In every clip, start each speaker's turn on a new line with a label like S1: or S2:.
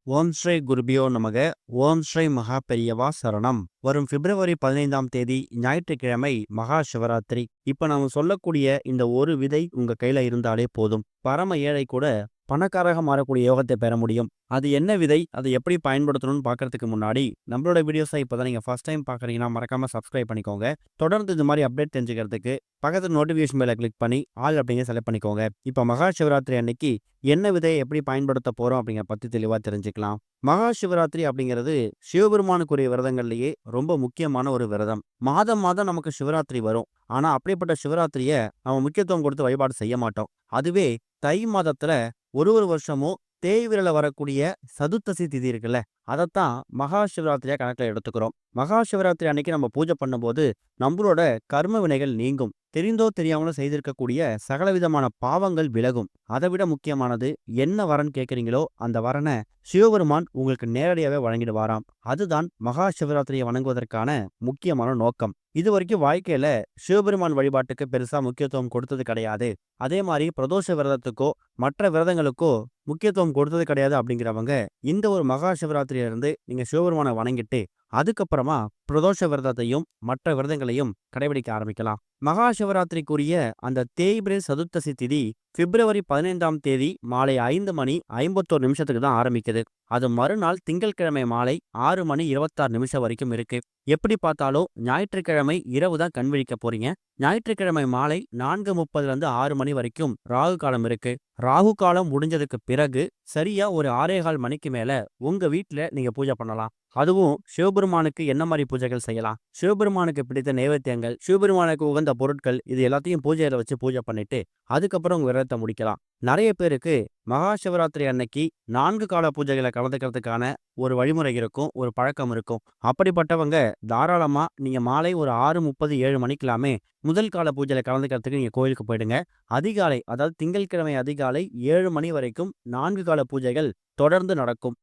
S1: ஓம் ஸ்ரீ குருபியோ நமக. ஓம் ஸ்ரீ மகா பெரியவா சரணம். வரும் பிப்ரவரி 15ஆம் தேதி ஞாயிற்றுக்கிழமை மகா சிவராத்திரி. இப்ப நாம சொல்லக்கூடிய இந்த ஒரு விதை உங்க கையில இருந்தாலே போதும். பரம ஏழை கூட பணக்காரக மாறக்கூடிய யோகத்தை பெற முடியும். அது என்ன விதை, அதை எப்படி பயன்படுத்தணும்னு பார்க்கறதுக்கு முன்னாடி நம்மளோட வீடியோஸை இப்பதான் நீங்க ஃபர்ஸ்ட் டைம் பார்க்குறீங்கன்னா மறக்காம சப்ஸ்கிரைப் பண்ணிக்கோங்க. தொடர்ந்து இது மாதிரி அப்டேட் தெரிஞ்சுக்கிறதுக்கு பக்கத்து நோட்டிஃபிகேஷன் பெல்லை கிளிக் பண்ணி ஆல் அப்படிங்க செலக்ட் பண்ணிக்கோங்க. இப்போ மகா சிவராத்திரி அன்னைக்கு என்ன விதையை எப்படி பயன்படுத்த போறோம் அப்படிங்கிற பத்தி தெளிவா தெரிஞ்சுக்கலாம். மகா சிவராத்திரி அப்படிங்கிறது சிவபெருமானுக்குரிய விரதங்கள்லயே ரொம்ப முக்கியமான ஒரு விரதம். மாதம் மாதம் நமக்கு சிவராத்திரி வரும். ஆனா அப்படிப்பட்ட சிவராத்திரிய நம்ம முக்கியத்துவம் கொடுத்து வழிபாடு செய்ய மாட்டோம். அதுவே தை மாதத்துல ஒரு வருஷமும் தேய்பிறையில வரக்கூடிய சதுர்த்தசி திதி இருக்குல்ல, அதைத்தான் மகா சிவராத்திரியா கணக்குல எடுத்துக்கிறோம். மகா சிவராத்திரி அன்னைக்கு நம்ம பூஜை பண்ணும்போது நம்மளோட கர்ம வினைகள் நீங்கும். தெரிந்தோ தெரியாமலோ செய்திருக்கக்கூடிய சகலவிதமான பாவங்கள் விலகும். அதை விட முக்கியமானது, என்ன வரன் கேட்குறீங்களோ அந்த வரனை சிவபெருமான் உங்களுக்கு நேரடியாகவே வழங்கிடுவாராம். அதுதான் மகா சிவராத்திரியை வணங்குவதற்கான முக்கியமான நோக்கம். இது வரைக்கும் வாழ்க்கையில சிவபெருமான் வழிபாட்டுக்கு பெருசா முக்கியத்துவம் கொடுத்தது கிடையாது. அதே மாதிரி பிரதோஷ விரதத்துக்கோ மற்ற விரதங்களுக்கோ முக்கியத்துவம் கொடுத்தது கிடையாது அப்படிங்கிறவங்க இந்த ஒரு மகா சிவராத்திரியில இருந்து நீங்க சிவபெருமானை வணங்கிட்டு அதுக்கப்புறமா பிரதோஷ விரதத்தையும் மற்ற விரதங்களையும் கடைபிடிக்க ஆரம்பிக்கலாம். மகா சிவராத்திரிக்குரிய அந்த தேய்பிரை சதுர்த்தசி திதி பிப்ரவரி 15ஆம் தேதி மாலை 5:51 தான் ஆரம்பிக்குது. அது மறுநாள் திங்கட்கிழமை மாலை 6:26 வரைக்கும் இருக்கு. எப்படி பார்த்தாலும் ஞாயிற்றுக்கிழமை இரவு தான் கண் விழிக்க போறீங்க. ஞாயிற்றுக்கிழமை மாலை 4:30 6 மணி வரைக்கும் ராகு காலம் இருக்கு. ராகு காலம் முடிஞ்சதுக்கு பிறகு சரியா ஒரு 6:15 மணிக்கு மேல உங்க வீட்டுல நீங்க பூஜை பண்ணலாம். அதுவும் சிவபெருமானுக்கு என்ன மாதிரி பூஜைகள் செய்யலாம், சிவபெருமானுக்கு பிடித்த நைவேத்தியங்கள், சிவபெருமானுக்கு உகந்த பொருட்கள், இது எல்லாத்தையும் பூஜையில வச்சு பூஜை பண்ணிட்டு அதுக்கப்புறம் உங்க விரதத்தை முடிக்கலாம். நிறைய பேருக்கு மகா சிவராத்திரி அன்னைக்கு 4 கால பூஜைகளை கலந்துக்கிறதுக்கான ஒரு வழிமுறை இருக்கும், ஒரு பழக்கம் இருக்கும். அப்படிப்பட்டவங்க தாராளமா நீங்க மாலை ஒரு 6:30 7 மணிக்கெல்லாமே முதல் கால பூஜையில கலந்துக்கிறதுக்கு நீங்க கோயிலுக்கு போயிடுங்க. அதிகாலை, அதாவது திங்கட்கிழமை அதிகாலை 7 மணி வரைக்கும் 4 கால பூஜைகள் தொடர்ந்து நடக்கும்.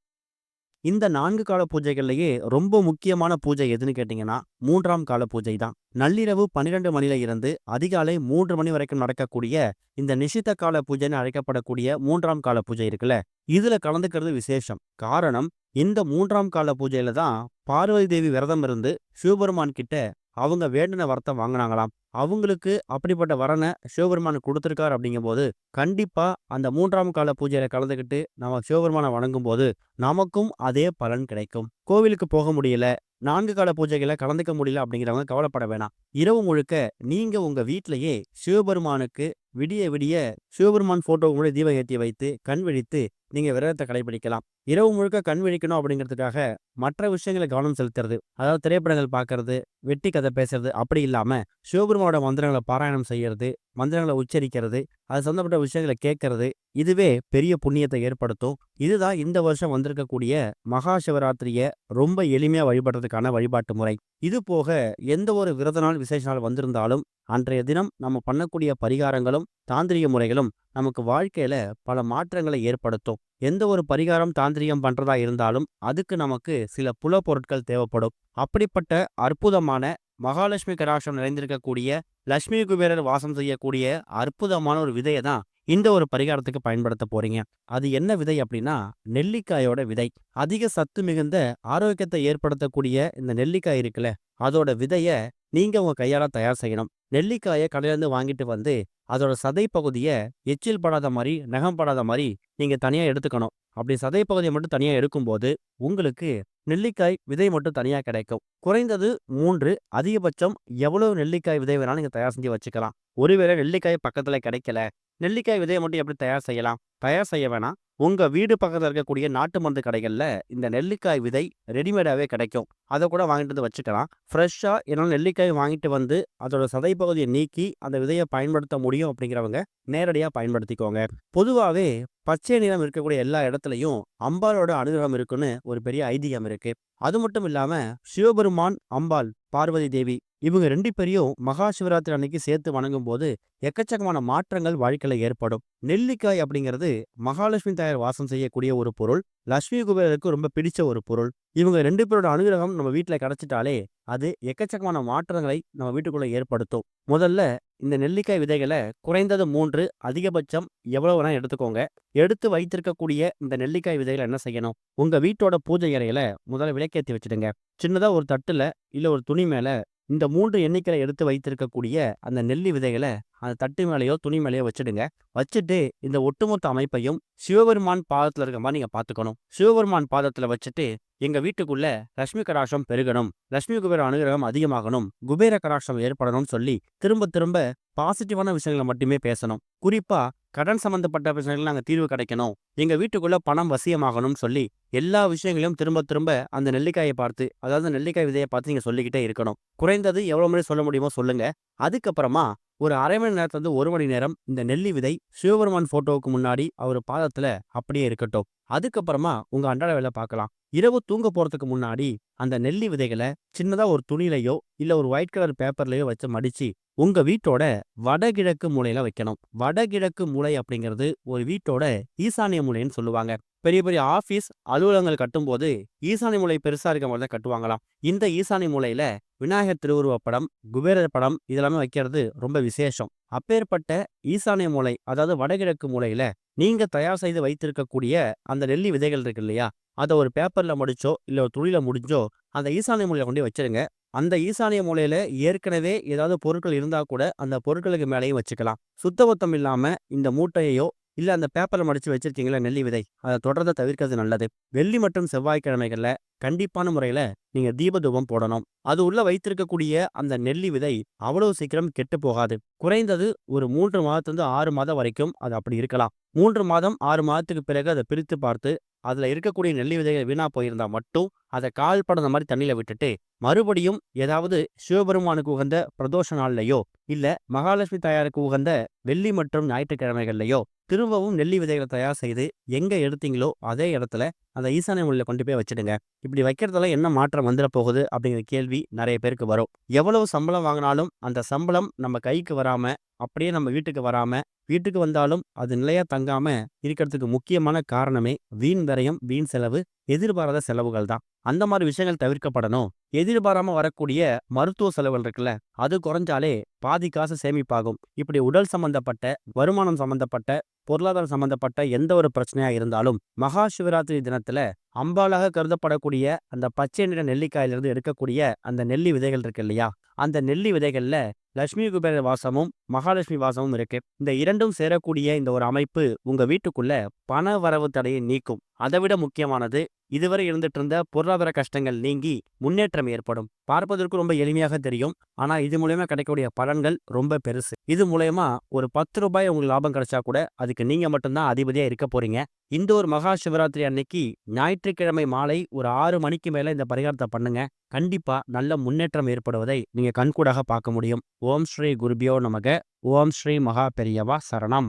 S1: இந்த 4 கால பூஜைகள்லயே ரொம்ப முக்கியமான பூஜை எதுன்னு கேட்டீங்கன்னா 3ஆம் கால பூஜை தான். நள்ளிரவு 12 மணில இருந்து அதிகாலை 3 மணி வரைக்கும் நடக்கக்கூடிய இந்த நிஷித்த கால பூஜைன்னு அழைக்கப்படக்கூடிய 3ஆம் கால பூஜை இருக்குல்ல, இதுல கலந்துக்கிறது விசேஷம். காரணம், இந்த 3ஆம் கால பூஜையில தான் பார்வதி தேவி விரதம் இருந்து சிவபெருமான் கிட்ட அவங்க வேண்டின வரத்தை வாங்கினாங்களாம். அவங்களுக்கு அப்படிப்பட்ட வரனை சிவபெருமான் கொடுத்துருக்காரு. அப்படிங்கும்போது கண்டிப்பா அந்த 3ஆம் கால பூஜையில கலந்துக்கிட்டு நம்ம சிவபெருமானை வணங்கும் போது நமக்கும் அதே பலன் கிடைக்கும். கோவிலுக்கு போக முடியல, 4 கால பூஜைகளை கலந்துக்க முடியல அப்படிங்கிறவங்க கவலைப்பட வேணாம். இரவு முழுக்க நீங்க உங்க வீட்டிலேயே சிவபெருமானுக்கு விடிய விடிய சிவபெருமான் போட்டோ கூட தீபம் ஏற்றி வைத்து கண் விழித்து நீங்க விரதத்தை கடைபிடிக்கலாம். இரவு முழுக்க கண் விழிக்கணும் அப்படிங்கிறதுக்காக மற்ற விஷயங்களை கவனம் செலுத்துறது, அதாவது திரைப்படங்கள் பார்க்கறது, வெட்டி கதை பேசுறது அப்படி இல்லாம சிவபெருமானோட மந்திரங்களை பாராயணம் செய்யறது, மந்திரங்களை உச்சரிக்கிறது, அது சம்பந்தப்பட்ட விஷயங்களை கேட்கறது, இதுவே பெரிய புண்ணியத்தை ஏற்படுத்தும். இதுதான் இந்த வருஷம் வந்திருக்கக்கூடிய மகா சிவராத்திரிய ரொம்ப எளிமையா வழிபடுறதுக்கான வழிபாட்டு முறை. இது போக எந்த ஒரு விரத நாள் விசேஷ நாள் வந்திருந்தாலும் அன்றைய தினம் நம்ம பண்ணக்கூடிய பரிகாரங்களும் தாந்திரிக முறைகளும் நமக்கு வாழ்க்கையில பல மாற்றங்களை ஏற்படுத்தும். எந்த ஒரு பரிகாரம் தாந்திரிகம் பண்றதா இருந்தாலும் அதுக்கு நமக்கு சில புல பொருட்கள் தேவைப்படும். அப்படிப்பட்ட அற்புதமான மகாலட்சுமி கடாட்சம் நிறைந்திருக்கக்கூடிய லட்சுமி குபேரர் வாசம் செய்யக்கூடிய அற்புதமான ஒரு விதையை தான் இந்த ஒரு பரிகாரத்துக்கு பயன்படுத்த போறீங்க. அது என்ன விதை அப்படின்னா நெல்லிக்காயோட விதை. அதிக சத்து மிகுந்த ஆரோக்கியத்தை ஏற்படுத்தக்கூடிய இந்த நெல்லிக்காய் இருக்குல்ல, அதோட விதைய நீங்க உங்க கையால தயார் செய்யணும். நெல்லிக்காயை கடையிலேருந்து வாங்கிட்டு வந்து அதோட சதை பகுதியை எச்சில் படாத மாதிரி, நகம் படாத மாதிரி நீங்க தனியா எடுத்துக்கணும். அப்படி சதை பகுதியை மட்டும் தனியா எடுக்கும்போது உங்களுக்கு நெல்லிக்காய் விதை மட்டும் தனியா கிடைக்கும். குறைந்தது 3, அதிகபட்சம் எவ்வளவு நெல்லிக்காய் விதை வேணாலும் நீங்க தயார் செஞ்சு வச்சுக்கலாம். ஒருவேளை நெல்லிக்காய் பக்கத்துல கிடைக்கல, நெல்லிக்காய் விதையை மட்டும் எப்படி தயார் செய்யலாம்? தயார் செய்ய வேணாம். உங்க வீடு பக்கத்துல இருக்கக்கூடிய நாட்டு மருந்து கடைகள்ல இந்த நெல்லிக்காய் விதை ரெடிமேடாவே கிடைக்கும். அதை கூட வாங்கிட்டு வந்து வச்சுக்கலாம். ஃப்ரெஷ்ஷா என்னால் நெல்லிக்காய் வாங்கிட்டு வந்து அதோட சதை பகுதியை நீக்கி அந்த விதையை பயன்படுத்த முடியும் அப்படிங்கிறவங்க நேரடியா பயன்படுத்திக்கோங்க. பொதுவாகவே பச்சை நிறம் இருக்கக்கூடிய எல்லா இடத்துலையும் அம்பாலோட அனுகிரகம் இருக்குன்னு ஒரு பெரிய ஐதீகம் இருக்கு. அது மட்டும் இல்லாம சிவபெருமான், அம்பாள், பார்வதி தேவி இவங்க 2 பேரையும் மகா சிவராத்திரி அன்னைக்கு சேர்த்து வணங்கும் போது எக்கச்சக்கமான மாற்றங்கள் வாழ்க்கையில ஏற்படும். நெல்லிக்காய் அப்படிங்கிறது மகாலட்சுமி தாயார் வாசம் செய்யக்கூடிய ஒரு பொருள். லட்சுமி குபேரருக்கு ரொம்ப பிடிச்ச ஒரு பொருள். இவங்க 2 பேரோட அனுகிரகம் நம்ம வீட்டுல கிடைச்சிட்டாலே அது எக்கச்சக்கமான மாற்றங்களை நம்ம வீட்டுக்குள்ள ஏற்படுத்தும். முதல்ல இந்த நெல்லிக்காய் விதைகளை குறைந்தது 3, அதிகபட்சம் எவ்வளவு வேணா எடுத்துக்கோங்க. எடுத்து வைத்திருக்கக்கூடிய இந்த நெல்லிக்காய் விதைகளை என்ன செய்யணும்? உங்க வீட்டோட பூஜை அறையில முதல்ல விளக்கேத்தி வச்சுடுங்க. சின்னதா ஒரு தட்டுல இல்ல ஒரு துணி மேல இந்த 3 எண்ணிக்கையில எடுத்து வைத்திருக்கக்கூடிய அந்த நெல்லி விதைகள அந்த தட்டு மேலயோ, துணி மேலயோ வச்சுடுங்க. வச்சுட்டு இந்த ஒட்டுமொத்த அமைப்பையும் சிவபெருமான் பாதத்துல இருக்க மாரி நீங்க பார்த்துக்கணும். சிவபெருமான் பாதத்துல வச்சுட்டு, எங்க வீட்டுக்குள்ள லட்சுமி கடாட்சம் பெருகணும், லட்சுமி குபேர அனுகிரகம் அதிகமாகணும், குபேர கடாட்சம் ஏற்படணும்னு சொல்லி திரும்ப திரும்ப பாசிட்டிவான விஷயங்கள மட்டுமே பேசணும். குறிப்பா கடன் சம்பந்தப்பட்ட பிரச்சனைகள் நாங்க தீர்வு கிடைக்கணும், எங்க வீட்டுக்குள்ள பணம் வசியமாகணும்னு சொல்லி எல்லா விஷயங்களையும் திரும்ப திரும்ப அந்த நெல்லிக்காயை பார்த்து, அதாவது நெல்லிக்காய் விதைய பார்த்து நீங்க சொல்லிக்கிட்டே இருக்கணும். குறைந்தது எவ்வளவு முறை சொல்ல முடியுமோ சொல்லுங்க. அதுக்கப்புறமா ஒரு 1/2 மணி நேரத்துல 1 மணி நேரம் இந்த நெல்லி விதை சிவபெருமான் போட்டோவுக்கு முன்னாடி அவர் பாதத்துல அப்படியே இருக்கட்டும். அதுக்கப்புறமா உங்க அன்றாட வேலை பார்க்கலாம். இரவு தூங்க போறதுக்கு முன்னாடி அந்த நெல்லி விதைகளை சின்னதா ஒரு துணியிலையோ இல்ல ஒரு ஒயிட் கலர் பேப்பர்லயோ வச்சு மடிச்சு உங்க வீட்டோட வடகிழக்கு மூலையில வைக்கணும். வடகிழக்கு மூலை அப்படிங்கிறது ஒரு வீட்டோட ஈசானிய மூலைன்னு சொல்லுவாங்க. பெரிய பெரிய ஆபீஸ் அலுவலகங்கள் கட்டும்போது ஈசானி மூலை பெருசா இருக்க மாதிரி தான் கட்டுவாங்களாம். இந்த ஈசானி மூலையில விநாயகர் திருவுருவப் படம், குபேரர் படம் இதெல்லாமே வைக்கிறது ரொம்ப விசேஷம். அப்பேற்பட்ட ஈசானிய மூலை, அதாவது வடகிழக்கு மூலையில நீங்க தயார் செய்து வைத்திருக்கக்கூடிய அந்த நெல்லி விதைகள் இருக்கு இல்லையா, அத ஒரு பேப்பர்ல மடிச்சோ இல்ல ஒரு துணியில முடிஞ்சோ அந்த ஈசானிய மூலையில கொண்டு போய் வச்சிருங்க. அந்த ஈசானிய மூலையில ஏற்கனவே ஏதாவது பொருட்கள் இருந்தா கூட அந்த பொருட்களுக்கு மேலேயும் வச்சுக்கலாம். சுத்தபத்தம் இல்லாம இந்த மூட்டையையோ இல்ல அந்த பேப்பர்ல மடிச்சு வச்சிருக்கீங்களா நெல்லி விதை, அத தொடர்றத தவிர்க்கிறது நல்லது. வெள்ளி மற்றும் செவ்வாய்க்கிழமைகள்ல கண்டிப்பான முறையில நீங்க தீப தூபம் போடணும். அது உள்ள வைத்திருக்கக்கூடிய அந்த நெல்லி விதை அவ்வளவு சீக்கிரம் கெட்டு போகாது. குறைந்தது ஒரு 3 மாதத்திலிருந்து 6 மாதம் வரைக்கும் அது அப்படி இருக்கலாம். 3 மாதம் 6 மாதத்துக்கு பிறகு அதை பிரித்து பார்த்து அதுல இருக்கக்கூடிய நெல்லி விதைகள் வீணா போயிருந்தா மட்டும் அதை கால் படந்த மாதிரி தண்ணியில விட்டுட்டு மறுபடியும் ஏதாவது சிவபெருமானுக்கு உகந்த பிரதோஷ நாள்லயோ இல்ல மகாலட்சுமி தாயாருக்கு உகந்த வெள்ளி மற்றும் ஞாயிற்றுக்கிழமைகள்லயோ திரும்பவும் நெல்லி விதைகளை தயார் செய்து எங்க எடுத்தீங்களோ அதே இடத்துல அந்த ஈசானிய மூலையில கொண்டு போய் வச்சிடுங்க. இப்படி வைக்கிறதால என்ன மாற்றம் வந்துட போகுது அப்படிங்கிற கேள்வி நிறைய பேருக்கு வரும். எவ்வளவு சம்பளம் வாங்கினாலும் அந்த சம்பளம் நம்ம கைக்கு வராம, அப்படியே நம்ம வீட்டுக்கு வராம, வீட்டுக்கு வந்தாலும் அது நிலையா தங்காம இருக்கிறதுக்கு முக்கியமான காரணமே வீண் விரயம், வீண் செலவு, எதிர்பாராத செலவுகள் தான். அந்த மாதிரி விஷயங்கள் தவிர்க்கப்படணும். எதிர்பாராம வரக்கூடிய மருத்துவ செலவுகள் இருக்குல்ல, அது குறைஞ்சாலே பாதி காசு சேமிப்பாகும். இப்படி உடல் சம்பந்தப்பட்ட, வருமானம் சம்பந்தப்பட்ட, பொருளாதாரம் சம்பந்தப்பட்ட எந்த ஒரு பிரச்சனையா இருந்தாலும் மகா சிவராத்திரி தினத்துல அம்பாலாக கருதப்படக்கூடிய அந்த பச்சை நிற நெல்லிக்காயிலிருந்து எடுக்கக்கூடிய அந்த நெல்லி விதைகள் இருக்கு இல்லையா, அந்த நெல்லி விதைகள்ல லட்சுமி குபேர வாசமும் மகாலட்சுமி வாசமும் இருக்கு. இந்த இரண்டும் சேரக்கூடிய இந்த ஒரு அமைப்பு உங்க வீட்டுக்குள்ள பண வரவு தடையை நீக்கும். அதை விட முக்கியமானது, இதுவரை இருந்துட்டு இருந்த பொருளாதார கஷ்டங்கள் நீங்கி முன்னேற்றம் ஏற்படும். பார்ப்பதற்கு ரொம்ப எளிமையாக தெரியும், ஆனா இது மூலயமா கிடைக்கக்கூடிய பலன்கள் ரொம்ப பெருசு. இது மூலயமா ஒரு 10 ரூபாய் உங்களுக்கு லாபம் கிடைச்சா கூட அதுக்கு நீங்க மட்டும்தான் அதிபதியா இருக்க போறீங்க. இந்த ஒரு மகா சிவராத்திரி அன்னைக்கு ஞாயிற்றுக்கிழமை மாலை ஒரு 6 மணிக்கு மேல இந்த பரிகாரத்தை பண்ணுங்க. கண்டிப்பா நல்ல முன்னேற்றம் ஏற்படுவதை நீங்க கண்கூடாக பார்க்க முடியும். ஓம் ஸ்ரீ குருபியோ நமக. ஓம் ஸ்ரீ மகா பெரியவா சரணம்.